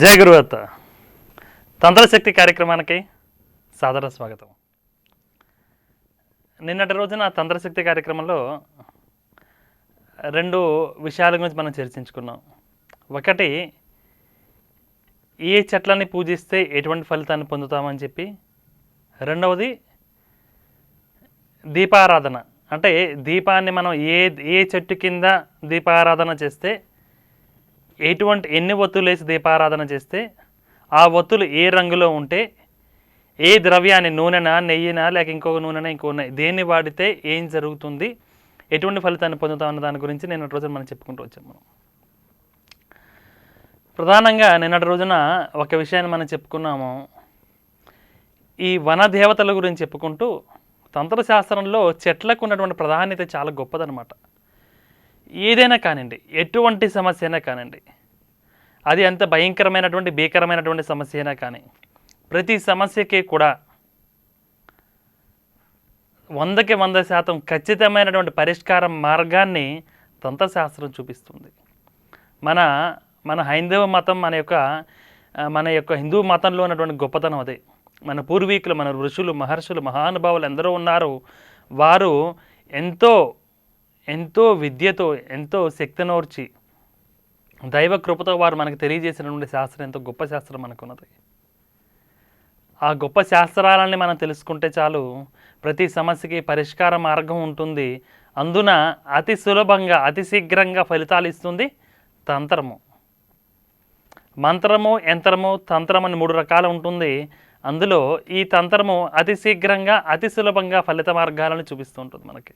జయ గురుదత్త తంత్రశక్తి కార్యక్రమానికి సాదర స్వాగతం. నిన్నటి రోజున తంత్రశక్తి కార్యక్రమంలో రెండు విషయాల గురించి మనం చర్చించుకున్నాం. ఒకటి, ఏ చెట్లని పూజిస్తే ఎటువంటి ఫలితాన్ని పొందుతామని చెప్పి. రెండవది దీపారాధన, అంటే దీపాన్ని మనం ఏ చెట్టు కింద దీపారాధన చేస్తే, ఎన్ని ఒత్తులు వేసి దీపారాధన చేస్తే ఆ ఒత్తులు ఏ రంగులో ఉంటే, ఏ ద్రవ్యాన్ని, నూనెనా, నెయ్యినా, లేక ఇంకొక నూనెనా, దేన్ని వాడితే ఏం జరుగుతుంది, ఎటువంటి ఫలితాన్ని పొందుతామన్న దాని గురించి నిన్నటి రోజున మనం చెప్పుకుంటూ వచ్చాం. మనం ప్రధానంగా నిన్నటి రోజున ఒక విషయాన్ని మనం చెప్పుకున్నాము. ఈ వన దేవతల గురించి చెప్పుకుంటూ తంత్రశాస్త్రంలో చెట్లకు ఉన్నటువంటి ప్రాధాన్యత చాలా గొప్పదనమాట. ఏదైనా కానివ్వండి, ఎటువంటి సమస్య అయినా కానివ్వండి, అది ఎంత భీకరమైనటువంటి సమస్య అయినా కానీ, ప్రతి సమస్యకి కూడా 100కి 100% ఖచ్చితమైనటువంటి పరిష్కార మార్గాన్ని తంత్రశాస్త్రం చూపిస్తుంది. మన హైందవ మతం, మన యొక్క హిందూ మతంలో ఉన్నటువంటి గొప్పతనం అదే. మన పూర్వీకులు, మన ఋషులు, మహర్షులు, మహానుభావులు ఎందరో ఉన్నారు. వారు ఎంతో విద్యతో, ఎంతో శక్తినోర్చి, దైవ కృపతో వారు మనకు తెలియజేసినటువంటి శాస్త్రం ఎంతో గొప్ప శాస్త్రం మనకున్నది. ఆ గొప్ప శాస్త్రాలని మనం తెలుసుకుంటే చాలు, ప్రతి సమస్యకి పరిష్కార మార్గం ఉంటుంది. అందున అతి సులభంగా, అతి శీఘ్రంగా ఫలితాలు ఇస్తుంది తంత్రము. మంత్రము, యంత్రము, తంత్రం అని 3 రకాలు ఉంటుంది. అందులో ఈ తంత్రము అతి శీఘ్రంగా, అతి సులభంగా ఫలిత మార్గాలను చూపిస్తూ ఉంటుంది మనకి.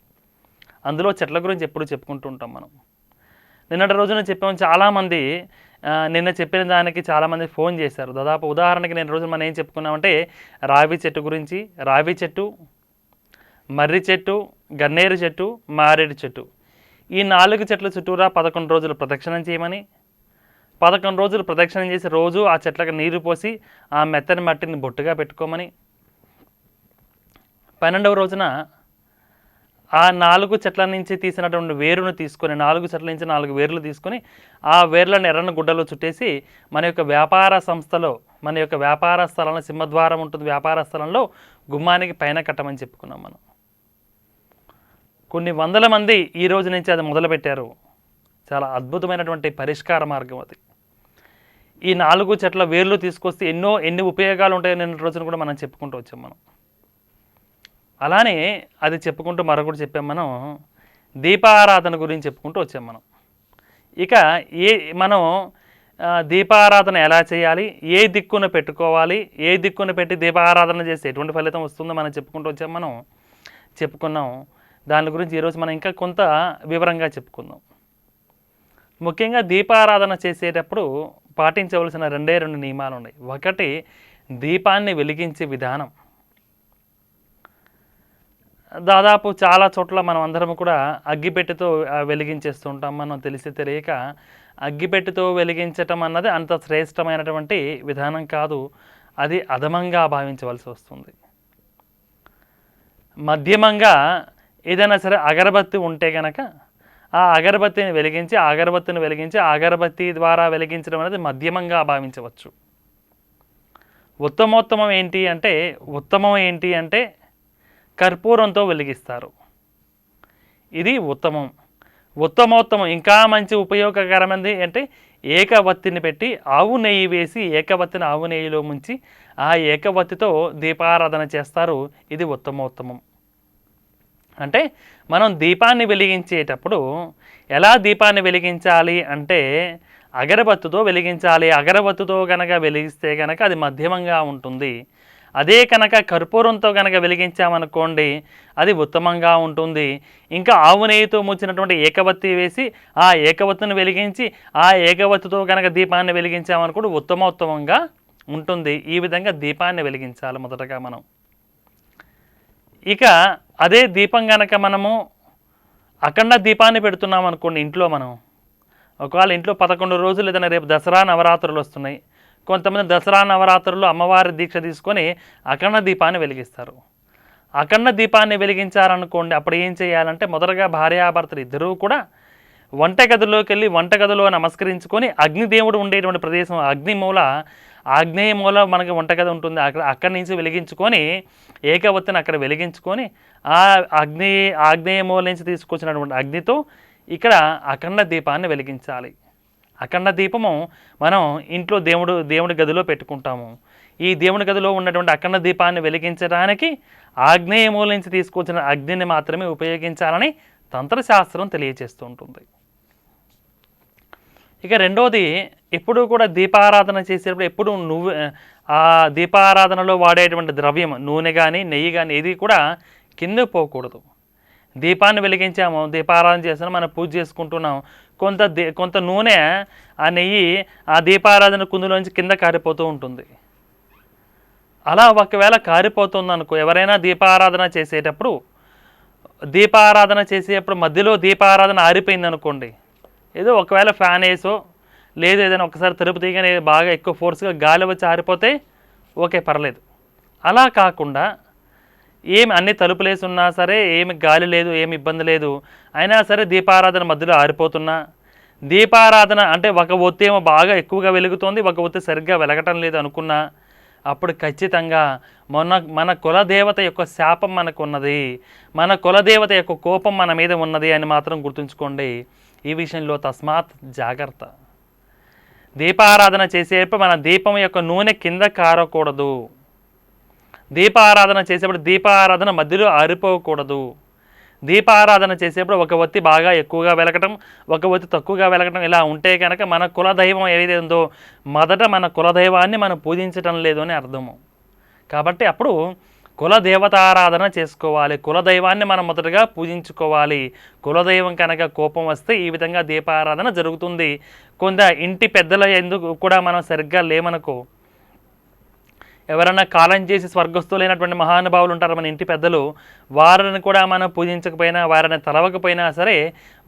అందులో చెట్ల గురించి ఎప్పుడు చెప్పుకుంటూ ఉంటాం మనం. నిన్నటి రోజున చెప్పాము, చాలామంది నిన్న చెప్పిన దానికి చాలామంది ఫోన్ చేశారు. దాదాపు ఉదాహరణకి నిన్న రోజున మనం ఏం చెప్పుకున్నామంటే, రావి చెట్టు గురించి. రావి చెట్టు, మర్రి చెట్టు, గన్నేరు చెట్టు, మారేడు చెట్టు, ఈ 4 చెట్ల చుట్టూరా 11 రోజులు ప్రదక్షిణం చేయమని, 11 రోజులు ప్రదక్షిణం చేసి రోజు ఆ చెట్లకు నీరు పోసి ఆ మెత్తని మట్టిని బొట్టుగా పెట్టుకోమని, 12వ రోజున ఆ 4 చెట్ల నుంచి తీసినటువంటి వేరును తీసుకొని, 4 చెట్ల నుంచి 4 వేర్లు తీసుకొని ఆ వేర్లను ఎర్రని గుడ్డలో చుట్టేసి మన యొక్క వ్యాపార సంస్థలో, మన యొక్క వ్యాపార స్థలంలో, సింహద్వారం ఉంటుంది, వ్యాపార స్థలంలో గుమ్మానికి పైన కట్టమని చెప్పుకున్నాం మనం. కొన్ని వందల మంది ఈ రోజు నుంచి అది మొదలుపెట్టారు. చాలా అద్భుతమైనటువంటి పరిష్కార మార్గం అది. ఈ 4 చెట్ల వేర్లు తీసుకొస్తే ఎన్ని ఉపయోగాలు ఉంటాయో నిన్న రోజున కూడా మనం చెప్పుకుంటూ వచ్చాం మనం. అలానే అది చెప్పుకుంటూ మరొకటి చెప్పాం మనం, దీపారాధన గురించి చెప్పుకుంటూ వచ్చాం మనం. ఇక మనం దీపారాధన ఎలా చేయాలి, ఏ దిక్కున పెట్టుకోవాలి, ఏ దిక్కున పెట్టి దీపారాధన చేస్తే ఎటువంటి ఫలితం వస్తుందో మనం చెప్పుకుంటూ వచ్చాం మనం. చెప్పుకున్నాం. దాని గురించి ఈరోజు మనం ఇంకా కొంత వివరంగా చెప్పుకుందాం. ముఖ్యంగా దీపారాధన చేసేటప్పుడు పాటించవలసిన 2 నియమాలు ఉన్నాయి. ఒకటి, దీపాన్ని వెలిగించే విధానం. దాదాపు చాలా చోట్ల మనం అందరం కూడా అగ్గిపెట్టెతో వెలిగించేస్తూ ఉంటాం. మనం తెలిసి తెలియక అగ్గిపెట్టెతో వెలిగించటం అన్నది అంత శ్రేష్టమైనటువంటి విధానం కాదు. అది అధమంగా భావించవలసి వస్తుంది. మధ్యమంగా ఏదైనా సరే అగరబత్తి ఉంటే కనుక ఆ అగరబత్తిని వెలిగించి అగరబత్తి ద్వారా వెలిగించడం అనేది మధ్యమంగా భావించవచ్చు. ఉత్తమోత్తమం ఏంటి అంటే కర్పూరంతో వెలిగిస్తారు. ఇది ఉత్తమోత్తమం. ఇంకా మంచి ఉపయోగకరమైనది అంటే ఏకవత్తిని పెట్టి ఆవు నెయ్యి వేసి, ఏకవత్తిని ఆవు నెయ్యిలో ముంచి ఆ ఏకవత్తితో దీపారాధన చేస్తారు. ఇది ఉత్తమోత్తమం. అంటే మనం దీపాన్ని వెలిగించేటప్పుడు ఎలా దీపాన్ని వెలిగించాలి అంటే అగరబత్తితో వెలిగించాలి. అగరబత్తితో కనుక వెలిగిస్తే కనుక అది మధ్యమంగా ఉంటుంది. అదే కనుక కర్పూరంతో కనుక వెలిగించామనుకోండి, అది ఉత్తమంగా ఉంటుంది. ఇంకా ఆవు నెయ్యితో ముచ్చినటువంటి ఏకవత్తి వేసి ఆ ఏకవత్తిని వెలిగించి ఆ ఏకవత్తితో కనుక దీపాన్ని వెలిగించామనుకోండి ఉత్తమోత్తమంగా ఉంటుంది. ఈ విధంగా దీపాన్ని వెలిగించాలి మొదటగా మనం. ఇక అదే దీపం కనుక మనము అఖండ దీపాన్ని పెడుతున్నాం అనుకోండి ఇంట్లో, మనం ఒకవేళ ఇంట్లో 11 రోజులు, ఏదైనా రేపు దసరా నవరాత్రులు వస్తున్నాయి, కొంతమంది దసరా నవరాత్రుల్లో అమ్మవారి దీక్ష తీసుకొని అఖండ దీపాన్ని వెలిగిస్తారు. అఖండ దీపాన్ని వెలిగించారనుకోండి, అప్పుడు ఏం చేయాలంటే మొదటగా భార్యాభర్తలు ఇద్దరూ కూడా వంటగదిలోకి వెళ్ళి వంటగదిలో నమస్కరించుకొని అగ్నిదేవుడు ఉండేటువంటి ప్రదేశం ఆగ్నేయ మూల మనకి వంటగది ఉంటుంది, అక్కడి నుంచి వెలిగించుకొని ఏకవత్తిని అక్కడ వెలిగించుకొని ఆ ఆగ్నేయ మూల నుంచి తీసుకొచ్చినటువంటి అగ్నితో ఇక్కడ అఖండ దీపాన్ని వెలిగించాలి. అఖండ దీపము మనం ఇంట్లో దేవుడి గదిలో పెట్టుకుంటాము. ఈ దేవుడి గదిలో ఉన్నటువంటి అఖండ దీపాన్ని వెలిగించడానికి ఆగ్నేయ మూల నుంచి తీసుకొచ్చిన అగ్నిని మాత్రమే ఉపయోగించాలని తంత్రశాస్త్రం తెలియజేస్తూ ఉంటుంది. ఇక రెండోది, ఎప్పుడు కూడా దీపారాధన చేసేటప్పుడు ఎప్పుడు ఆ దీపారాధనలో వాడేటువంటి ద్రవ్యం నూనె కానీ నెయ్యి కానీ ఏది కూడా కింద పోకూడదు. దీపాన్ని వెలిగించాము, దీపారాధన చేస్తున్నాం, మనం పూజ చేసుకుంటున్నాం, కొంత నూనె ఆ నెయ్యి ఆ దీపారాధన కుందులోంచి కింద కారిపోతూ ఉంటుంది. అలా ఒకవేళ కారిపోతుంది అనుకో, ఎవరైనా దీపారాధన చేసేటప్పుడు మధ్యలో దీపారాధన ఆరిపోయింది అనుకోండి, ఏదో ఒకవేళ ఫ్యాన్ వేసో లేదు ఏదైనా ఒకసారి తలుపు తీయగానే బాగా ఎక్కువ ఫోర్స్గా గాలి వచ్చి ఆరిపోతే ఓకే, పర్లేదు. అలా కాకుండా అన్ని తలుపులు వేసి ఉన్నా సరే ఏమి గాలి లేదు, ఏమి ఇబ్బంది లేదు, అయినా సరే దీపారాధన మధ్యలో ఆరిపోతున్నా, దీపారాధన అంటే ఒక ఒత్తి ఏమో బాగా ఎక్కువగా వెలుగుతోంది, ఒక ఒత్తి సరిగ్గా వెలగటం లేదు అనుకున్నా, అప్పుడు ఖచ్చితంగా మన కులదేవత యొక్క శాపం మనకు ఉన్నది, మన కులదేవత యొక్క కోపం మన మీద ఉన్నది అని మాత్రం గుర్తుంచుకోండి. ఈ విషయంలో తస్మాత్ జాగ్రత్త. దీపారాధన చేసేటప్పుడు మన దీపం యొక్క నూనె కింద కారకూడదు. దీపారాధన చేసేప్పుడు దీపారాధన మధ్యలో ఆరిపోకూడదు. దీపారాధన చేసేప్పుడు ఒక ఒత్తి బాగా ఎక్కువగా వెలగటం, ఒక ఒత్తి తక్కువగా వెలగటం, ఇలా ఉంటే కనుక మన కులదైవం ఏదైతే ఉందో మొదట మన కులదైవాన్ని మనం పూజించటం లేదు అని అర్థము. కాబట్టి అప్పుడు కులదేవతారాధన చేసుకోవాలి, కులదైవాన్ని మనం మొదటగా పూజించుకోవాలి. కులదైవం కనుక కోపం వస్తే ఈ విధంగా దీపారాధన జరుగుతుంది. కొంత ఇంటి పెద్దల ఎందుకు కూడా మనం సరిగ్గా లేమనుకో, ఎవరన్నా కాలం చేసి స్వర్గస్థులైనటువంటి మహానుభావులు ఉంటారు మన ఇంటి పెద్దలు, వారిని కూడా మనం పూజించకపోయినా, వారిని తలవకపోయినా సరే,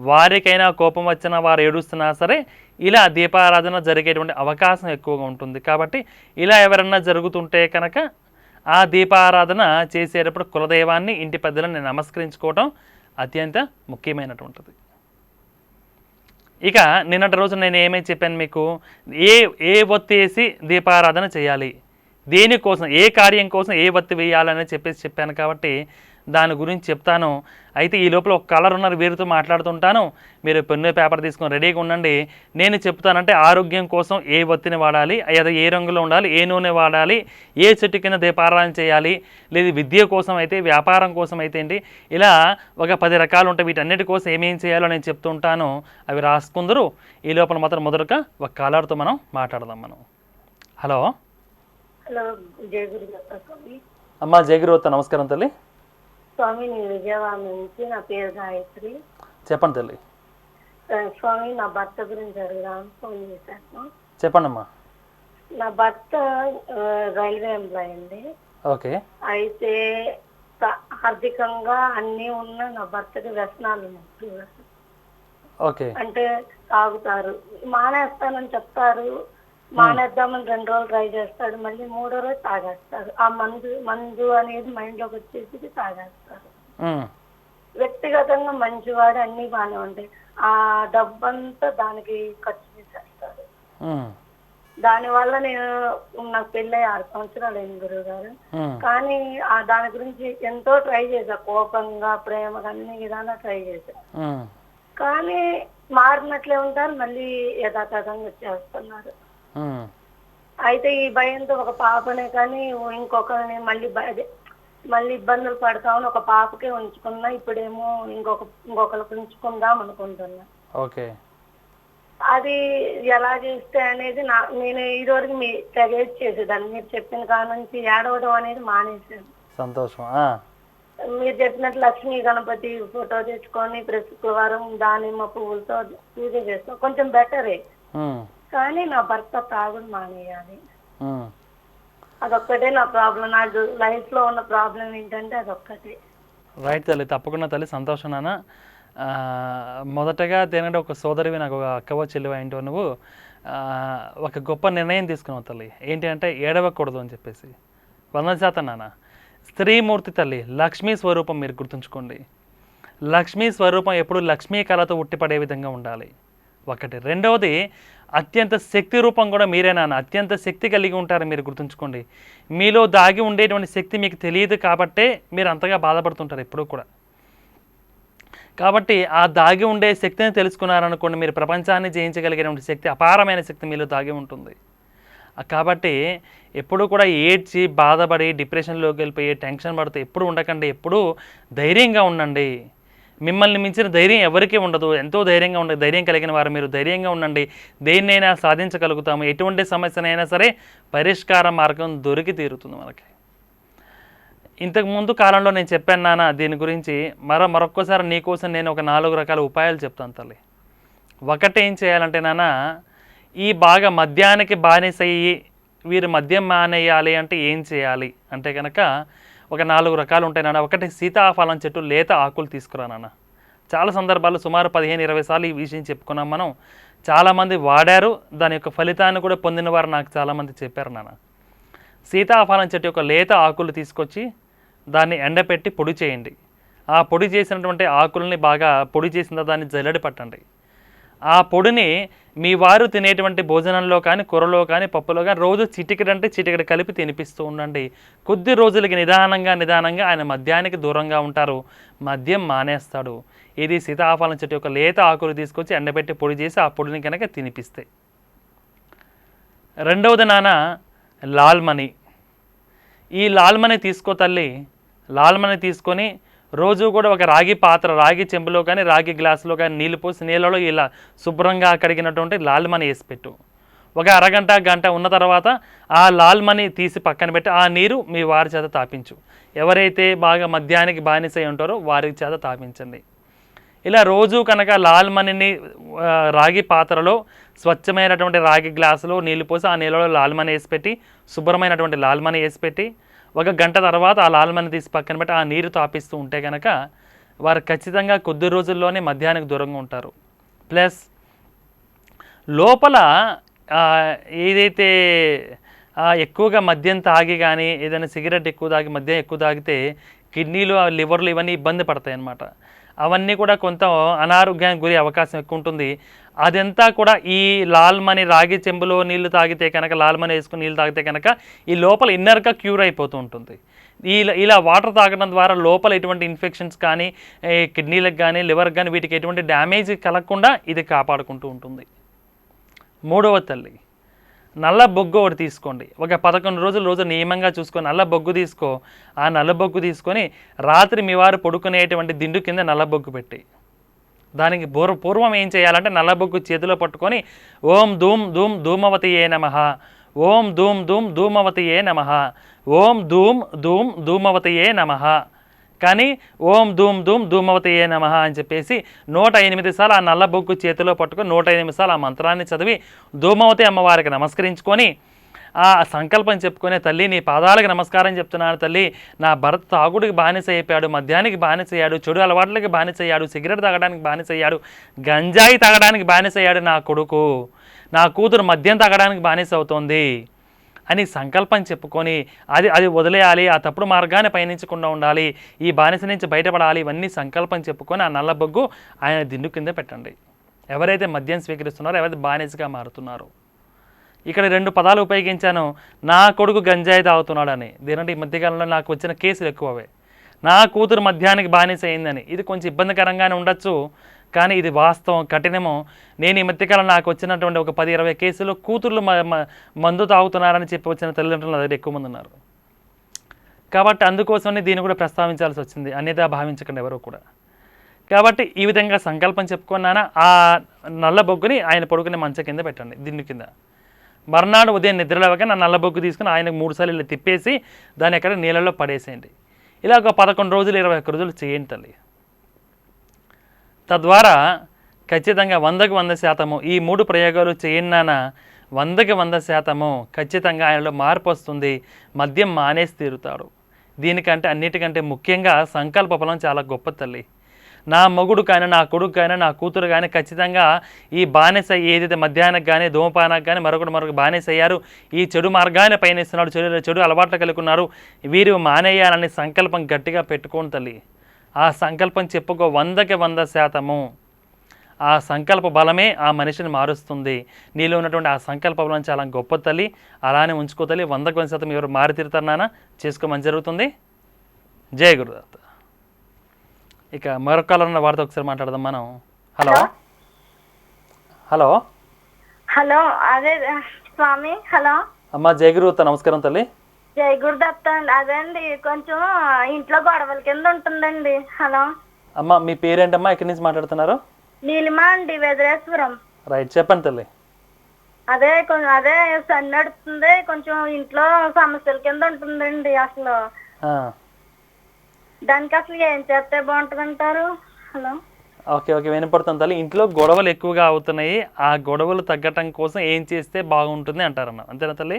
వారికైనా కోపం వచ్చినా, వారు ఏడుస్తున్నా సరే, ఇలా దీపారాధన జరిగేటువంటి అవకాశం ఎక్కువగా ఉంటుంది. కాబట్టి ఇలా ఎవరన్నా జరుగుతుంటే కనుక ఆ దీపారాధన చేసేటప్పుడు కులదైవాన్ని, ఇంటి పెద్దలను నమస్కరించుకోవటం అత్యంత ముఖ్యమైనటువంటిది. ఇక నిన్నటి రోజు నేను ఏమేమి చెప్పాను మీకు, ఏ ఒత్తి వేసి దీపారాధన చేయాలి, దేనికోసం, ఏ కార్యం కోసం ఏ వత్తి వేయాలని చెప్పాను. కాబట్టి దాని గురించి చెప్తాను. అయితే ఈ లోపల ఒక కలర్ ఉన్నారు, వీరితో మాట్లాడుతుంటాను. మీరు పెన్ను పేపర్ తీసుకొని రెడీగా ఉండండి. నేను చెప్తానంటే ఆరోగ్యం కోసం ఏ వత్తిని వాడాలి, అది ఏ రంగులో ఉండాలి, ఏ నూనె వాడాలి, ఏ చెట్టు కింద దీపారాధన చేయాలి, లేదు విద్య కోసం అయితే, వ్యాపారం కోసం అయితే ఏంటి, ఇలా ఒక 10 రకాలు ఉంటాయి. వీటన్నిటి కోసం ఏమేం చేయాలో నేను చెప్తుంటాను, అవి రాసుకుందరు. ఈ లోపల మాత్రం మొదటగా ఒక కలర్తో మనం మాట్లాడదాం. హలో అమ్మా, జయగురువత్త, నమస్కారం తల్లి. స్వామి, నేను విజయవాడ నుంచి, నా పేరు గాయత్రి. చెప్పండి తల్లి. స్వామి, నా భర్త గురించి అడుగుదామని ఫోన్ చేశాను. చెప్పండి అమ్మా. నా భర్త రైల్వే ఎంప్లాయ్ అండి. ఓకే. అయితే ఆర్థికంగా అన్నీ ఉన్న నా భర్తకి వ్యసనాలు ఉన్నాయి. ఓకే. అంటే తాగుతారు, మానేస్తానని చెప్తారు, మానేద్దామని 2 రోజులు ట్రై చేస్తాడు, మళ్ళీ 3వ రోజు తాగేస్తాడు. ఆ మందు అనేది మైండ్ లోకి వచ్చేసి తాగేస్తాడు. వ్యక్తిగతంగా మంచివాడు, అన్ని బాగానే ఉంటాయి. ఆ డబ్బంతా దానికి ఖర్చు చేసేస్తాడు. దానివల్ల నాకు పెళ్ళి 6 సంవత్సరాలు అయింది గురువు గారు. కానీ దాని గురించి ఎంతో ట్రై చేశా, కోపంగా, ప్రేమగా, అన్ని విధాలా ట్రై చేశా. కానీ మారినట్లే ఉంటారు, మళ్ళీ యథాతథంగా వచ్చేస్తున్నారు. అయితే ఈ భయంతో ఒక పాపనే కానీ ఇంకొకరిని మళ్ళీ ఇబ్బందులు పడతామని ఒక పాపకే ఉంచుకున్నా. ఇప్పుడేమో ఇంకొకరికి ఉంచుకుందాం అనుకుంటున్నా. ఓకే. అది ఎలా చేస్తే అనేది నేను ఈరోజు మీ తెగేజ్ చేసేదాన్ని. మీరు చెప్పిన కాడ నుంచి ఏడవడం అనేది మానేసాను. సంతోషం. మీరు చెప్పినట్లు లక్ష్మీ గణపతి ఫోటో తెచ్చుకొని ప్రతి శుక్రవారం దానిమ్మ పువ్వులతో పూజ చేస్తాం, కొంచెం బెటరే. కానీ నా భర్త తాగుడు మానేయాలి, అదొక్కటే నా ప్రాబ్లం. నాకు లైఫ్ లో ఉన్న ప్రాబ్లం ఏంటంటే అదొక్కటే. రైట్ తల్లి, తప్పకుండా తల్లి, సంతోషం నాన్న. మొదటగా దేనికంటే ఒక సోదరివి, నాకు ఒక అక్కవ చెల్లివ ఏంటో, నువ్వు ఒక గొప్ప నిర్ణయం తీసుకున్నావు తల్లి. ఏంటి అంటే ఏడవకూడదు అని చెప్పేసి. 100% నాన్న. స్త్రీమూర్తి తల్లి, లక్ష్మీ స్వరూపం, మీరు గుర్తుంచుకోండి. లక్ష్మీ స్వరూపం ఎప్పుడు లక్ష్మీ కళతో ఉట్టిపడే విధంగా ఉండాలి ఒకటి. రెండవది అత్యంత శక్తి రూపం కూడా మీరే నాన్న, అత్యంత శక్తి కలిగి ఉంటారు మీరు, గుర్తుంచుకోండి. మీలో దాగి ఉండేటువంటి శక్తి మీకు తెలియదు కాబట్టే మీరు అంతగా బాధపడుతుంటారు ఎప్పుడూ కూడా. కాబట్టి ఆ దాగి ఉండే శక్తిని తెలుసుకున్నారనుకోండి, మీరు ప్రపంచాన్ని జయించగలిగేటువంటి శక్తి, అపారమైన శక్తి మీలో దాగి ఉంటుంది. కాబట్టి ఎప్పుడు కూడా ఏడ్చి బాధపడి డిప్రెషన్లోకి వెళ్ళిపోయి టెన్షన్ పడితే ఎప్పుడు ఉండకండి, ఎప్పుడూ ధైర్యంగా ఉండండి. మిమ్మల్ని మించిన ధైర్యం ఎవరికీ ఉండదు. ఎంతో ధైర్యంగా ఉండే ధైర్యం కలిగిన వారు మీరు. ధైర్యంగా ఉండండి, దేన్నైనా సాధించగలుగుతాము. ఎటువంటి సమస్యనైనా సరే పరిష్కార మార్గం దొరికి తీరుతుంది మనకి. ఇంతకుముందు కాలంలో నేను చెప్పాను నాన్న దీని గురించి, మరొక్కసారి నీకోసం నేను ఒక 4 రకాల ఉపాయాలు చెప్తాను తల్లి. ఒకటి ఏం చేయాలంటే నాన్న, ఈ బాగా మద్యానికి బానిసయ్యి వీరు మద్యం మానేయాలి అంటే ఏం చేయాలి అంటే కనుక ఒక 4 రకాలు ఉంటాయి నాన్న. ఒకటి, సీతాఫలం చెట్టు లేత ఆకులు తీసుకురా నాన్న. చాలా సందర్భాల్లో సుమారు 15-20 సార్లు ఈ విషయం చెప్పుకున్నాం మనం. చాలామంది వాడారు, దాని యొక్క ఫలితాన్ని కూడా పొందిన వారు నాకు చాలామంది చెప్పారు నాన్న. సీతాఫలం చెట్టు యొక్క లేత ఆకులు తీసుకొచ్చి దాన్ని ఎండపెట్టి పొడి చేయండి. ఆ పొడి చేసినటువంటి ఆకుల్ని బాగా పొడి చేసిన దాన్ని జల్లెడ పట్టండి. ఆ పొడిని మీ వారు తినేటువంటి భోజనంలో కానీ, కూరలో కానీ, పప్పులో కానీ రోజు చిటికెడంటే చిటికెడ కలిపి తినిపిస్తూ ఉండండి. కొద్ది రోజులకి నిదానంగా ఆయన మద్యానికి దూరంగా ఉంటారు, మద్యం మానేస్తాడు. ఇది సీతాఫలం చెట్టు యొక్క లేత ఆకులు తీసుకొచ్చి ఎండబెట్టి పొడి చేసి ఆ పొడిని కనుక తినిపిస్తే. రెండవది నాన్న, లాల్మణి. ఈ లాల్మణి తీసుకో తల్లి. లాల్మణి తీసుకొని రోజు కూడా ఒక రాగి పాత్ర, రాగి చెంబులో కానీ రాగి గ్లాసులో కానీ నీళ్ళు పోసి నీళ్ళలో ఇలా శుభ్రంగా కడిగినటువంటి లాల్మణి వేసి పెట్టు. ఒక అరగంట గంట ఉన్న తర్వాత ఆ లాల్మణి తీసి పక్కన పెట్టి ఆ నీరు మీ వారి చేత తాపించు. ఎవరైతే బాగా మద్యానికి బానిసై ఉంటారో వారి చేత తాపించండి. ఇలా రోజు కనుక లాల్మణిని రాగి పాత్రలో స్వచ్ఛమైనటువంటి రాగి గ్లాసులో నీళ్ళు పోసి ఆ నీళ్ళలో లాల్మణి వేసి పెట్టి, శుభ్రమైనటువంటి లాల్మణి వేసి పెట్టి ఒక గంట తర్వాత ఆ లాల్మణి తీసి పక్కన పెట్టి ఆ నీరు తాపిస్తూ ఉంటే కనుక వారు ఖచ్చితంగా కొద్ది రోజుల్లోనే మద్యానికి దూరంగా ఉంటారు. ప్లస్ లోపల ఏదైతే ఎక్కువగా మద్యం తాగి కానీ ఏదైనా సిగరెట్ ఎక్కువ తాగి మద్యం ఎక్కువ తాగితే కిడ్నీలు, లివర్లు ఇవన్నీ ఇబ్బంది పడతాయి అన్నమాట. అవన్నీ కూడా కొంత అనారోగ్యానికి గురి అవకాశం ఎక్కువ ఉంటుంది. అదంతా కూడా ఈ లాల్మణి రాగి చెంబులో నీళ్లు తాగితే కనుక, లాల్మణి వేసుకుని నీళ్ళు తాగితే కనుక ఈ లోపల ఇన్నర్గా క్యూర్ అయిపోతూ ఉంటుంది. ఇలా వాటర్ తాగడం ద్వారా లోపల ఎటువంటి ఇన్ఫెక్షన్స్ కానీ, కిడ్నీలకు కానీ, లివర్కి కానీ వీటికి ఎటువంటి డ్యామేజ్ కలగకుండా ఇది కాపాడుకుంటూ ఉంటుంది. మూడవ తల్లి, నల్ల బొగ్గు ఒకటి తీసుకోండి. ఒక 11 రోజులు రోజు నియమంగా చూసుకొని నల్ల బొగ్గు తీసుకో. ఆ నల్ల బొగ్గు తీసుకొని రాత్రి మీ వారు పడుకునేటువంటి దిండు కింద నల్ల బొగ్గు పెట్టి, దానికి పూర్వం ఏం చేయాలంటే నల్ల బొగ్గు చేతిలో పట్టుకొని ఓం ధూమ్ ధూమ్ ధూమవతియే నమః, ఓం ధూమ్ ధూమ్ ధూమవతియే నమః, ఓం ధూమ్ ధూమ్ ధూమవతియే నమః. కానీ ఓం ధూమ్ ధూమ్ ధూమవతియే నమః అని చెప్పేసి 108 సార్లు ఆ నల్ల బొగ్గు చేతిలో పట్టుకొని 108 సార్లు ఆ మంత్రాన్ని చదివి ధూమవతి అమ్మవారికి నమస్కరించుకొని ఆ సంకల్పం చెప్పుకునే, తల్లి నీ పాదాలకు నమస్కారం చెప్తున్నాను తల్లి, నా భర్త తాగుడికి బానిస అయిపోయాడు, మద్యానికి బానిసయ్యాడు, చెడు అలవాట్లకి బానిసయ్యాడు, సిగరెట్ తాగడానికి బానిసయ్యాడు, గంజాయి తాగడానికి బానిసయ్యాడు నా కొడుకు, నా కూతురు మద్యం తాగడానికి బానిస అవుతోంది అని సంకల్పం చెప్పుకొని అది వదిలేయాలి, ఆ తప్పుడు మార్గాన్ని పయనించకుండా ఉండాలి, ఈ బానిస నుంచి బయటపడాలి, ఇవన్నీ సంకల్పం చెప్పుకొని ఆ నల్ల బొగ్గు ఆయన దిండు కింద పెట్టండి. ఎవరైతే మద్యం స్వీకరిస్తున్నారో, ఎవరైతే బానిసగా మారుతున్నారో. ఇక్కడ 2 పదాలు ఉపయోగించాను, నా కొడుకు గంజాయి తాగుతున్నాడని. దీనంటే ఈ మధ్యకాలంలో నాకు వచ్చిన కేసులు ఎక్కువవే. నా కూతురు మద్యానికి బానిస అయిందని. ఇది కొంచెం ఇబ్బందికరంగానే ఉండొచ్చు, కానీ ఇది వాస్తవం, కఠినము. నేను ఈ మధ్యకాలం నాకు వచ్చినటువంటి ఒక 10-20 కేసులు కూతుర్లు మందు తాగుతున్నారని చెప్పి వచ్చిన తల్లిదండ్రులు నా దగ్గర ఎక్కువ మంది ఉన్నారు. కాబట్టి అందుకోసమే దీన్ని కూడా ప్రస్తావించాల్సి వచ్చింది, అన్యథా భావించకండి ఎవరు కూడా. కాబట్టి ఈ విధంగా సంకల్పం చెప్పుకున్నానా ఆ నల్ల బొగ్గుని ఆయన పడుకునే మంచం కింద పెట్టండి, దిండు కింద. మర్నాడు ఉదయం నిద్రలేవగా నా నల్ల బొగ్గు తీసుకుని ఆయనకు 3 సార్లు ఇలా తిప్పేసి దాన్ని ఎక్కడ నీళ్ళలో పడేసేయండి. ఇలా ఒక 11 రోజులు 21 రోజులు చేయండి తల్లి. తద్వారా ఖచ్చితంగా 100కి 100% ఈ 3 ప్రయోగాలు చేయండి నాన్న, 100కి 100% ఖచ్చితంగా ఆయనలో మార్పు వస్తుంది, మద్యం మానేసి తీరుతాడు. దీనికంటే అన్నిటికంటే ముఖ్యంగా సంకల్ప బలం చాలా గొప్ప తల్లి. నా మొగుడు కానీ, నా కొడుకు కానీ, నా కూతురు కానీ ఖచ్చితంగా ఈ బానిస ఏదైతే మద్యానికి కానీ, ధూమపానానికి కానీ మరొక బానిస అయ్యారు, ఈ చెడు మార్గాన్ని పయనిస్తున్నాడు, చెడు అలవాట్లు కలిగి ఉన్నారు, వీరు మానేయాలని సంకల్పం గట్టిగా పెట్టుకోండి తల్లి. ఆ సంకల్పం చెప్పుకో 100కి 100%. ఆ సంకల్ప బలమే ఆ మనిషిని మారుస్తుంది. నీలో ఉన్నటువంటి ఆ సంకల్ప బలం చాలా గొప్ప తల్లి. అలానే ఉంచుకో తల్లి. 100కి 100% ఎవరు మారి తీరుతారు నాన్న. చేసుకోమని జరుగుతుంది. జయ గురుదత్త. ఇక మరొక కాలం ఉన్న వారితో ఒకసారి మాట్లాడదాం మనం. హలో హలో హలో, అదే స్వామి. హలో అమ్మ, జయ గురుదత్త. నమస్కారం తల్లి. జై గురుదత్త అండి. అదండి కొంచెం ఇంట్లో గొడవల కింద ఉంటుందండి. హలో అమ్మ, మీ పేరేంటమ్మా? ఎక్కడి నుంచి మాట్లాడుతున్నారు? నీలిమా అండి, వెదరేశ్వరం. రైట్, చెప్పండి తల్లి. అదే కొంచెం అదే సన్ నడుస్తుంది, కొంచెం ఇంట్లో సమస్యల కింద ఉంటుందండి. అసలు దానికి అసలు ఏం చేస్తే బాగుంటుంది అంటారు? హలో ఓకే ఓకే, వినపడుతుంది తల్లి. ఇంట్లో గొడవలు ఎక్కువగా అవుతున్నాయి, ఆ గొడవలు తగ్గటం కోసం ఏం చేస్తే బాగుంటుంది అంటారన్న, అంతేనా తల్లి?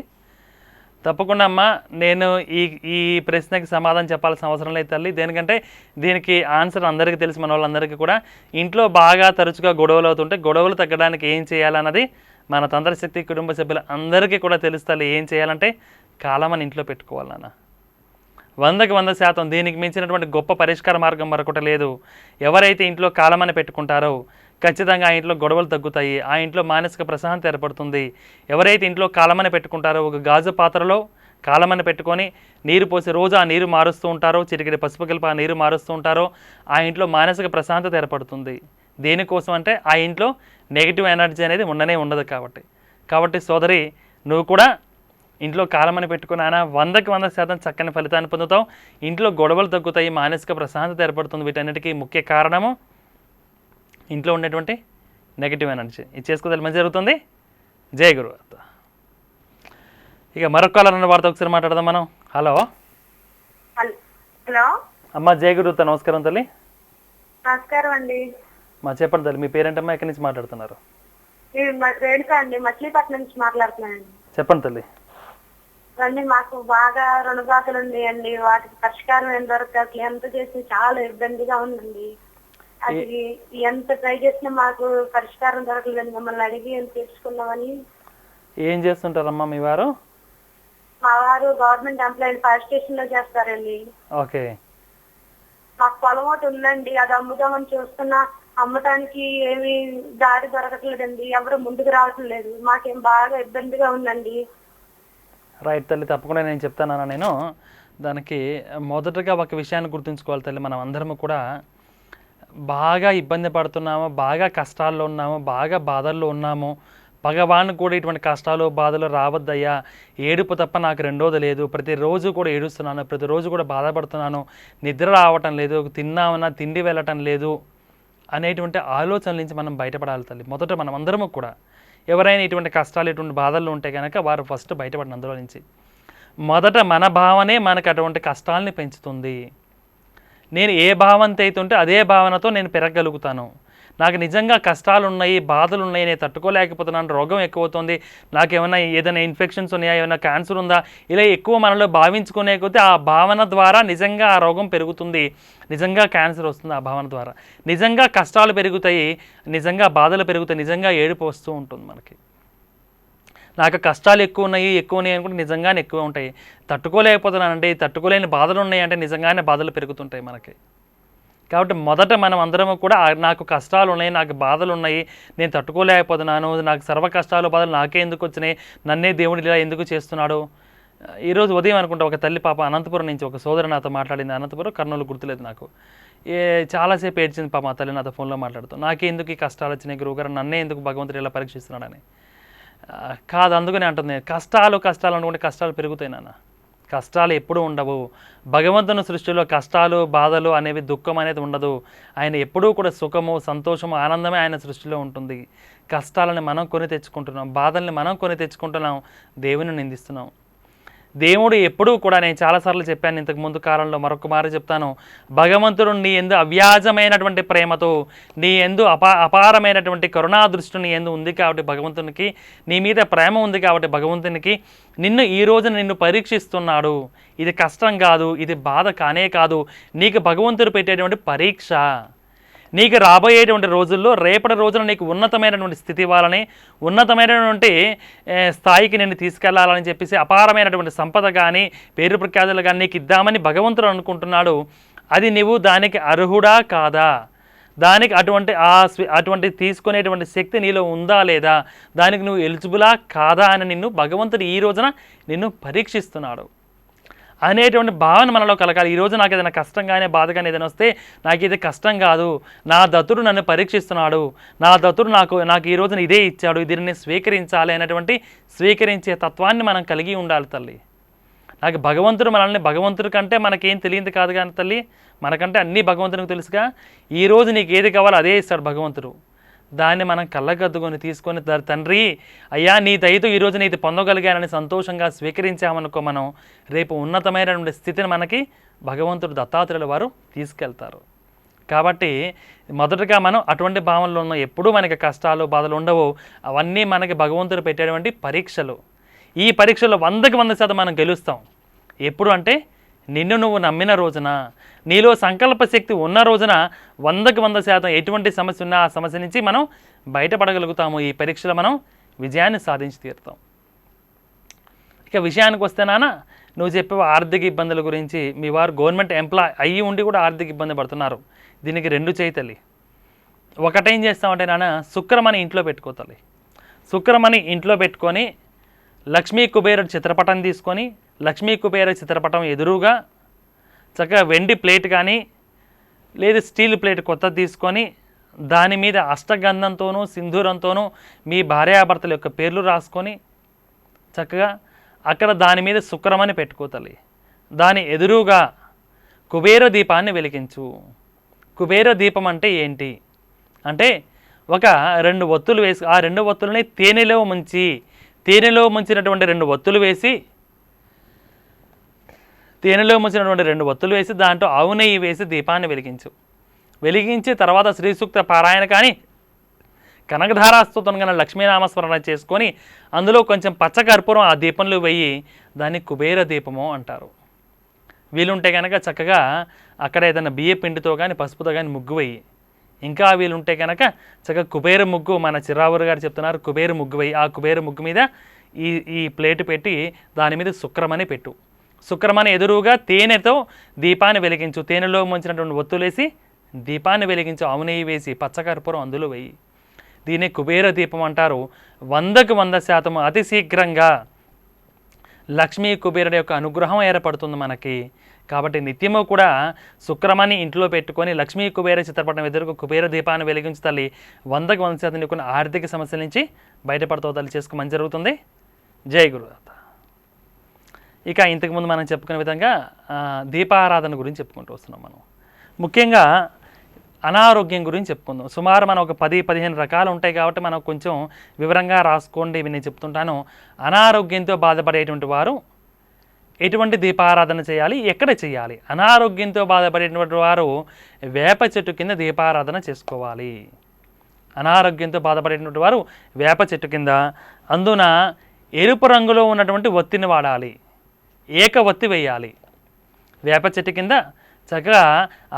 తప్పకుండా అమ్మ, నేను ఈ ప్రశ్నకి సమాధానం చెప్పాల్సిన అవసరం లేదు తల్లి. దేనికంటే దీనికి ఆన్సర్ అందరికీ తెలిసి, మన వాళ్ళందరికీ కూడా ఇంట్లో బాగా తరచుగా గొడవలు అవుతుంటే గొడవలు తగ్గడానికి ఏం చేయాలన్నది మన తంత్రశక్తి కుటుంబ సభ్యులు అందరికీ కూడా తెలుస్తుంది. ఏం చేయాలంటే కాలమని ఇంట్లో పెట్టుకోవాలి నాన్న. 100కి 100%. దీనికి మించినటువంటి గొప్ప పరిష్కార మార్గం మరొకటి లేదు. ఎవరైతే ఇంట్లో కాలమని పెట్టుకుంటారో ఖచ్చితంగా ఆ ఇంట్లో గొడవలు తగ్గుతాయి, ఆ ఇంట్లో మానసిక ప్రశాంతత ఏర్పడుతుంది. ఎవరైతే ఇంట్లో కాలమని పెట్టుకుంటారో, ఒక గాజు పాత్రలో కాలమని పెట్టుకొని నీరు పోసి రోజు ఆ నీరు మారుస్తూ ఉంటారో, చిటికెడి పసుపు కలిపి ఆ నీరు మారుస్తూ ఉంటారో, ఆ ఇంట్లో మానసిక ప్రశాంతత ఏర్పడుతుంది. దేనికోసం అంటే ఆ ఇంట్లో నెగిటివ్ ఎనర్జీ అనేది ఉండదు కాబట్టి సోదరి, నువ్వు కూడా ఇంట్లో కాలమని పెట్టుకున్నానా 100కి 100% చక్కని ఫలితాన్ని పొందుతావు. ఇంట్లో గొడవలు తగ్గుతాయి, మానసిక ప్రశాంతత ఏర్పడుతుంది. వీటన్నిటికీ ముఖ్య కారణము ఇంట్లో ఉండేటువంటి నెగిటివ్ ఎనర్జీ. ఇది చేసుకోవాలి, మంచి జరుగుతుంది. జయ గురుదత్త. ఇక మరొక కాలం ఉన్న వారితో ఒకసారి మాట్లాడదాం మనం. హలో హలో అమ్మ, జయ గురుదత్త. నమస్కారం తల్లి. నమస్కారం అండి. మా చెప్పండి తల్లి, మీ పేరేంటమ్మా? ఎక్కడి నుంచి మాట్లాడుతున్నారు? రేణుక అండి, మచిలీపట్నం నుంచి మాట్లాడుతున్నానండి. చెప్పండి తల్లి. అన్నీ మాకు బాగా రుణబాధలు ఉన్నాయండి, వాటికి పరిష్కారం ఏం దొరకట్లేదు. ఎంత చేసి చాలా ఇబ్బందిగా ఉందండి. అది ఎంత ట్రై చేసినా మాకు పరిష్కారం దొరకలేదండి. మమ్మల్ని అడిగి తెలుసుకున్నామని. ఏం చేస్తుంటారమ్మా మీ వారు? మా వారు గవర్నమెంట్ ఎంప్లాయీ, ఫైర్ స్టేషన్ లో చేస్తారండి. ఓకే. మాకు పొలం ఒకటి ఉందండి, అది అమ్ముదామని చూస్తున్నా. అమ్మటానికి ఏమి దారి దొరకట్లేదండి, ఎవరు ముందుకు రావటం లేదు. మాకేం బాగా ఇబ్బందిగా ఉందండి. రైట్ తల్లి, తప్పకుండా నేను చెప్తానన్నా. నేను దానికి మొదటగా ఒక విషయాన్ని గుర్తుంచుకోవాలి తల్లి. మనం అందరము కూడా బాగా ఇబ్బంది పడుతున్నాము, బాగా కష్టాల్లో ఉన్నాము, బాగా బాధల్లో ఉన్నాము. భగవాన్ కూడా ఇటువంటి కష్టాలు బాధలు రావద్దయ్యా, ఏడుపు తప్ప నాకు రెండోది లేదు, ప్రతిరోజు కూడా ఏడుస్తున్నాను, ప్రతిరోజు కూడా బాధపడుతున్నాను, నిద్ర రావటం లేదు, తిన్నామన్నా తిండి వెళ్ళటం లేదు అనేటువంటి ఆలోచనల నుంచి మనం బయటపడాలి తల్లి. మొదట మనం అందరము కూడా ఎవరైనా ఇటువంటి కష్టాలు ఇటువంటి బాధల్లో ఉంటే కనుక వారు ఫస్ట్ బయటపడిన అందులో నుంచి మొదట మన భావనే మనకు అటువంటి కష్టాలని పెంచుతుంది. నేను ఏ భావంతో అయితే ఉంటే అదే భావనతో నేను పెరగలుగుతాను. నాకు నిజంగా కష్టాలు ఉన్నాయి, బాధలు ఉన్నాయి, నేను తట్టుకోలేకపోతున్నాను, రోగం ఎక్కువవుతుంది, నాకేమైనా ఏదైనా ఇన్ఫెక్షన్స్ ఉన్నాయా, ఏమైనా క్యాన్సర్ ఉందా, ఇలా ఎక్కువ మనలో భావించుకునే కొద్దీ ఆ భావన ద్వారా నిజంగా ఆ రోగం పెరుగుతుంది, నిజంగా క్యాన్సర్ వస్తుంది ఆ భావన ద్వారా, నిజంగా కష్టాలు పెరుగుతాయి, నిజంగా బాధలు పెరుగుతాయి, నిజంగా ఏడుపు వస్తూ ఉంటుంది మనకి. నాకు కష్టాలు ఎక్కువ ఉన్నాయి అనుకుంటే నిజంగానే ఎక్కువ ఉంటాయి. తట్టుకోలేకపోతున్నానంటే, తట్టుకోలేని బాధలు ఉన్నాయంటే నిజంగానే బాధలు పెరుగుతుంటాయి మనకి. కాబట్టి మొదట మనం అందరము కూడా నాకు కష్టాలు ఉన్నాయి, నాకు బాధలు ఉన్నాయి, నేను తట్టుకోలేకపోతున్నాను, నాకు సర్వ కష్టాలు బాధలు నాకే ఎందుకు వచ్చినాయి, నన్నే దేవుడు ఇలా ఎందుకు చేస్తున్నాడు. ఈరోజు ఉదయం అనుకుంటా ఒక తల్లి పాప అనంతపురం నుంచి ఒక సోదరు నాతో మాట్లాడింది. అనంతపురం, కర్నూలు గుర్తులేదు నాకు. చాలాసేపు ఏడ్చింది పాప ఆ తల్లి నాతో ఫోన్లో మాట్లాడుతూ. నాకే ఎందుకు ఈ కష్టాలు వచ్చినాయి గురువుగారు, నన్నే ఎందుకు భగవంతుడు ఇలా పరీక్షిస్తున్నాడని. కాదు, అందుకనే అంటుంది, కష్టాలు అనుకుంటే కష్టాలు పెరుగుతాయి నాన్న. కష్టాలు ఎప్పుడూ ఉండవు. భగవంతుని సృష్టిలో కష్టాలు బాధలు అనేవి, దుఃఖం అనేది ఉండదు. ఆయన ఎప్పుడూ కూడా సుఖము సంతోషము ఆనందమే ఆయన సృష్టిలో ఉంటుంది. కష్టాలని మనం కొని తెచ్చుకుంటున్నాం, బాధల్ని మనం కొని తెచ్చుకుంటున్నాం, దేవుని నిందిస్తున్నాం. దేవుడు ఎప్పుడూ కూడా, నేను చాలాసార్లు చెప్పాను ఇంతకు ముందు కాలంలో, మరొక మారి చెప్తాను, భగవంతుడు నీ యందు అవ్యాజమైనటువంటి ప్రేమతో, నీ యందు అపారమైనటువంటి కరుణా దృష్టి నీ యందు ఉంది కాబట్టి భగవంతునికి, నీ మీద ప్రేమ ఉంది కాబట్టి భగవంతునికి నిన్ను ఈ రోజున నిన్ను పరీక్షిస్తున్నాడు. ఇది కష్టం కాదు, ఇది బాధ కానే కాదు, నీకు భగవంతుడు పెట్టేటువంటి పరీక్ష. నీకు రాబోయేటువంటి రోజుల్లో, రేపటి రోజున నీకు ఉన్నతమైనటువంటి స్థితి ఇవ్వాలని, ఉన్నతమైనటువంటి స్థాయికి నేను తీసుకెళ్లాలని చెప్పేసి, అపారమైనటువంటి సంపద కానీ పేరు ప్రఖ్యాతులు కానీ నీకు ఇద్దామని భగవంతుడు అనుకుంటున్నాడు. అది నువ్వు దానికి అర్హుడా కాదా, దానికి అటువంటి తీసుకునేటువంటి శక్తి నీలో ఉందా లేదా, దానికి నువ్వు ఎలిజిబులా కాదా అని నిన్ను భగవంతుడు ఈ రోజున నిన్ను పరీక్షిస్తున్నాడు అనేటువంటి భావన మనలో కలగాలి. ఈరోజు నాకు ఏదైనా కష్టం కానీ బాధ కానీ ఏదైనా వస్తే నాకు ఇది కష్టం కాదు, నా దత్తుడు నన్ను పరీక్షిస్తున్నాడు, నా దత్తుడు నాకు ఈ రోజున ఇదే ఇచ్చాడు, దీనిని స్వీకరించాలి అనేటువంటి స్వీకరించే తత్వాన్ని మనం కలిగి ఉండాలి తల్లి. నాకు భగవంతుడు భగవంతుడి కంటే మనకేం తెలియదు కాదు కానీ తల్లి, మనకంటే అన్నీ భగవంతునికి తెలుసుగా. ఈరోజు నీకు ఏది కావాలో అదే ఇస్తాడు భగవంతుడు. దాన్ని మనం కళ్ళగద్దుకొని తీసుకొని తండ్రి అయ్యా నీ దయతో ఈరోజు నీది పొందగలిగానని సంతోషంగా స్వీకరించామనుకో, మనం రేపు ఉన్నతమైనటువంటి స్థితిని మనకి భగవంతుడు దత్తాత్రేయుల వారు తీసుకెళ్తారు. కాబట్టి మొదటగా మనం అటువంటి భావనలో ఉన్న ఎప్పుడూ మనకి కష్టాలు బాధలు ఉండవు. అవన్నీ మనకి భగవంతుడు పెట్టేటువంటి పరీక్షలు. ఈ పరీక్షలో 100% మనం గెలుస్తాం. ఎప్పుడు అంటే నిన్ను నువ్వు నమ్మిన రోజున, నీలో సంకల్ప శక్తి ఉన్న రోజున 100% ఎటువంటి సమస్య ఉన్నా ఆ సమస్య నుంచి మనం బయటపడగలుగుతాము. ఈ పరీక్షలో మనం విజయాన్ని సాధించి తీరుతాం. ఇక విషయానికి వస్తే నాన్న, నువ్వు చెప్పే ఆర్థిక ఇబ్బందుల గురించి, మీ వారు గవర్నమెంట్ ఎంప్లాయ్ అయ్యి ఉండి కూడా ఆర్థిక ఇబ్బంది పడుతున్నారు. దీనికి 2 చేయి తల్లి. ఒకటేం చేస్తామంటే నాన్న, శుక్రమని ఇంట్లో పెట్టుకోవాలి. శుక్రమని ఇంట్లో పెట్టుకొని లక్ష్మీ కుబేరుడు చిత్రపటం తీసుకొని, లక్ష్మీ కుబేర చిత్రపటం ఎదురుగా చక్కగా వెండి ప్లేట్ కానీ లేదు స్టీల్ ప్లేట్ కొత్తది తీసుకొని దాని మీద అష్టగంధంతోనూ సింధూరంతోనూ మీ భార్యాభర్తల యొక్క పేర్లు రాసుకొని చక్కగా అక్కడ దాని మీద శుక్రమని పెట్టుకోతలి. దాని ఎదురుగా కుబేర దీపాన్ని వెలిగించు. కుబేర దీపం అంటే ఏంటి అంటే, ఒక 2 ఒత్తులు వేసి ఆ 2 ఒత్తులని తేనెలో ముంచినటువంటి 2 ఒత్తులు వేసి, దాంట్లో ఆవు నెయ్యి వేసి దీపాన్ని వెలిగించి తర్వాత శ్రీ సూక్త పారాయణ కానీ కనకధారాస్తోతం కన్నా లక్ష్మీనామస్మరణ చేసుకొని అందులో కొంచెం పచ్చకర్పూరం ఆ దీపంలో వెయ్యి దాన్ని కుబేర దీపము అంటారు. వీలుంటే కనుక చక్కగా అక్కడ ఏదైనా బియ్య పిండితో కానీ పసుపుతో కానీ ముగ్గు వెయ్యి. ఇంకా వీలుంటే కనుక చక్కగా కుబేర ముగ్గు, మన చిరావురు గారు చెప్తున్నారు, కుబేర ముగ్గు వెయ్యి. ఆ కుబేర ముగ్గు మీద ఈ ప్లేటు పెట్టి దాని మీద శుక్రమని పెట్టు. శుక్రమని ఎదురుగా తేనెతో దీపాన్ని వెలిగించు. తేనెలో ముంచినటువంటి ఒత్తులేసి దీపాన్ని వెలిగించు. ఆవు నెయ్యి వేసి పచ్చకర్పూరం అందులో వెయ్యి. దీన్ని కుబేర దీపం అంటారు. 100% అతి శీఘ్రంగా లక్ష్మీ కుబేరుడి యొక్క అనుగ్రహం ఏర్పడుతుంది మనకి. కాబట్టి నిత్యము కూడా శుక్రమని ఇంట్లో పెట్టుకొని లక్ష్మీ కుబేర చిత్రపటం ఎదురుకు కుబేర దీపాన్ని వెలిగించు తల్లి. 100% నీకు ఆర్థిక సమస్యల నుంచి బయటపడతావు తల్లి. చేసుకోమని జరుగుతుంది. జై గురుదాత. ఇక ఇంతకుముందు మనం చెప్పుకునే విధంగా దీపారాధన గురించి చెప్పుకుంటూ వస్తున్నాం. మనం ముఖ్యంగా అనారోగ్యం గురించి చెప్పుకుందాం. సుమారు మనం ఒక 10-15 రకాలు ఉంటాయి కాబట్టి మనం కొంచెం వివరంగా రాసుకోండి. ఇవి నేను చెప్తుంటాను. అనారోగ్యంతో బాధపడేటువంటి వారు ఎటువంటి దీపారాధన చేయాలి, ఎక్కడ చేయాలి? అనారోగ్యంతో బాధపడేటువంటి వారు వేప చెట్టు కింద దీపారాధన చేసుకోవాలి. అనారోగ్యంతో బాధపడేటువంటి వారు వేప చెట్టు కింద, అందున ఎరుపు రంగులో ఉన్నటువంటి ఒత్తిని వాడాలి. ఏక ఒత్తి వేయాలి. వేప చెట్టు కింద చక్కగా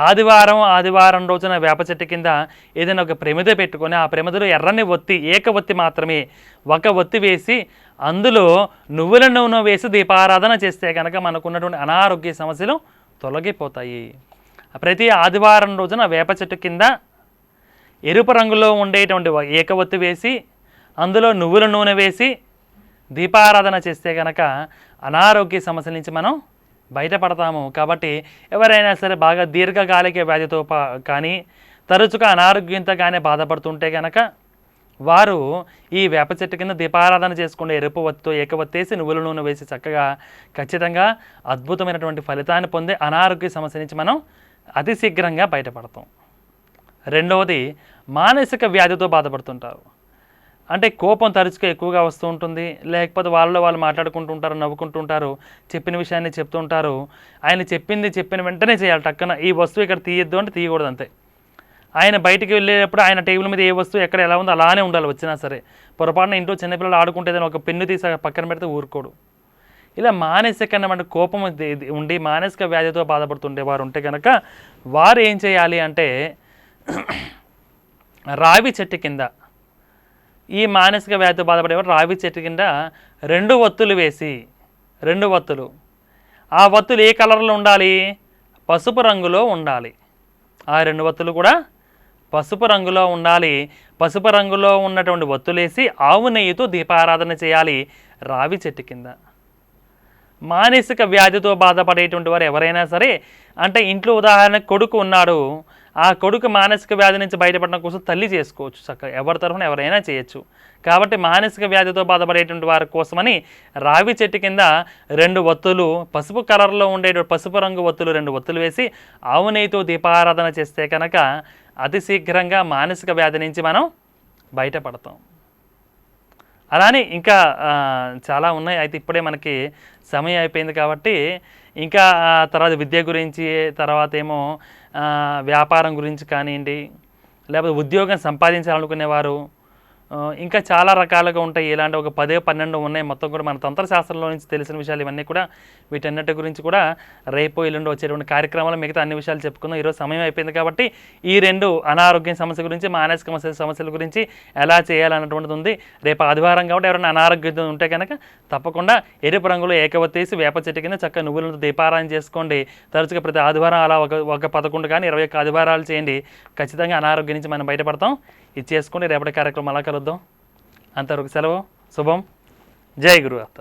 ఆదివారం రోజున వేప చెట్టు కింద ఏదైనా ఒక ప్రమిద పెట్టుకొని ఆ ప్రమిదలో ఎర్రని ఒత్తి, ఏక ఒత్తి మాత్రమే ఒక ఒత్తి వేసి అందులో నువ్వుల నూనె వేసి దీపారాధన చేస్తే కనుక మనకున్నటువంటి అనారోగ్య సమస్యలు తొలగిపోతాయి. ప్రతి ఆదివారం రోజున వేప చెట్టు కింద ఎరుపు రంగులో ఉండేటువంటి ఏక ఒత్తి వేసి అందులో నువ్వుల నూనె వేసి దీపారాధన చేస్తే కనుక అనారోగ్య సమస్యల నుంచి మనం బయటపడతాము. కాబట్టి ఎవరైనా సరే బాగా దీర్ఘకాలిక వ్యాధితో కానీ తరచుగా అనారోగ్యంతో కానీ బాధపడుతుంటే కనుక వారు ఈ వేప చెట్టు కింద దీపారాధన చేసుకుంటే ఎరుపు ఒత్తితో ఏకవత్తేసి నువ్వుల నూనె వేసి చక్కగా ఖచ్చితంగా అద్భుతమైనటువంటి ఫలితాన్ని పొందే అనారోగ్య సమస్య నుంచి మనం అతి శీఘ్రంగా బయటపడతాం. రెండవది, మానసిక వ్యాధితో బాధపడుతుంటారు. అంటే కోపం తరచుగా ఎక్కువగా వస్తూ ఉంటుంది, లేకపోతే వాళ్ళు మాట్లాడుకుంటూ ఉంటారు, నవ్వుకుంటూ ఉంటారు, చెప్పిన విషయాన్ని చెప్తూ ఉంటారు. ఆయన చెప్పిన వెంటనే చేయాలి. టక్కున ఈ వస్తువు ఇక్కడ తీయొద్దు అంటే తీయకూడదు అంతే. ఆయన బయటికి వెళ్ళేటప్పుడు ఆయన టేబుల్ మీద ఏ వస్తువు ఎక్కడ ఎలా ఉందో అలానే ఉండాలి. వచ్చినా సరే పొరపాటున ఇంట్లో చిన్నపిల్లలు ఆడుకుంటే ఏదైనా ఒక పెన్ను తీసి పక్కన పెడితే ఊరుకోడు. ఇలా మానసికమైన కోపం ఉండి మానసిక వ్యాధితో బాధపడుతుండే వారు ఉంటే కనుక వారు ఏం చేయాలి అంటే రావి చెట్టు కింద, ఈ మానసిక వ్యాధితో బాధపడేవారు రావి చెట్టు కింద 2 ఒత్తులు వేసి, 2 ఒత్తులు, ఆ ఒత్తులు ఏ కలర్లో ఉండాలి? పసుపు రంగులో ఉండాలి. ఆ 2 ఒత్తులు కూడా పసుపు రంగులో ఉండాలి. పసుపు రంగులో ఉన్నటువంటి ఒత్తులేసి ఆవు నెయ్యితో దీపారాధన చేయాలి రావి చెట్టు కింద. మానసిక వ్యాధితో బాధపడేటువంటి వారు ఎవరైనా సరే, అంటే ఇంట్లో ఉదాహరణకు కొడుకు ఉన్నాడు, ఆ కొడుకు మానసిక వ్యాధి నుంచి బయటపడడం కోసం తల్లి చేసుకోవచ్చు, చక్కగా ఎవరి తరఫున ఎవరైనా చేయొచ్చు. కాబట్టి మానసిక వ్యాధితో బాధపడేటువంటి వారి కోసమని రావి చెట్టు కింద 2 ఒత్తులు, పసుపు కలర్లో ఉండే పసుపు రంగు ఒత్తులు 2 ఒత్తులు వేసి ఆవు నెయ్యితో దీపారాధన చేస్తే కనుక అతి శీఘ్రంగా మానసిక వ్యాధి నుంచి మనం బయటపడతాం. అలానే ఇంకా చాలా ఉన్నాయి. అయితే ఇప్పుడే మనకి సమయం అయిపోయింది కాబట్టి ఇంకా తర్వాత విద్య గురించి, తర్వాత ఏమో వ్యాపారం గురించి కానివ్వండి, లేకపోతే ఉద్యోగం సంపాదించాలనుకునేవారు, ఇంకా చాలా రకాలుగా ఉంటాయి. ఇలాంటి ఒక 10-12 ఉన్నాయి. మొత్తం కూడా మన తంత్రశాస్త్రంలో నుంచి తెలిసిన విషయాలు ఇవన్నీ కూడా, వీటన్నిటి గురించి కూడా రేపు ఎల్లుండి వచ్చేటువంటి కార్యక్రమాలు మిగతా అన్ని విషయాలు చెప్పుకుందాం. ఈరోజు సమయం అయిపోయింది కాబట్టి ఈ 2 అనారోగ్యం సమస్య గురించి, మానసిక సమస్యల గురించి ఎలా చేయాలన్నటువంటిది ఉంది. రేపు ఆదివారం కాబట్టి ఎవరైనా అనారోగ్యం ఉంటే కనుక తప్పకుండా ఎరుపు రంగులో ఏకవత్తేసి వేప చెట్టు కింద చక్కగా నువ్వులతో దీపారాయణ చేసుకోండి. తరచుగా ప్రతి ఆదివారం అలా ఒక 11 కానీ 21 ఆదివారాలు చేయండి. ఖచ్చితంగా అనారోగ్యం నుంచి మనం బయటపడతాం. ఇది చేసుకోండి. రేపటి కార్యక్రమం అలా కలుద్దాం. అంతవరకు సెలవు. శుభం. జై గురుదత్త.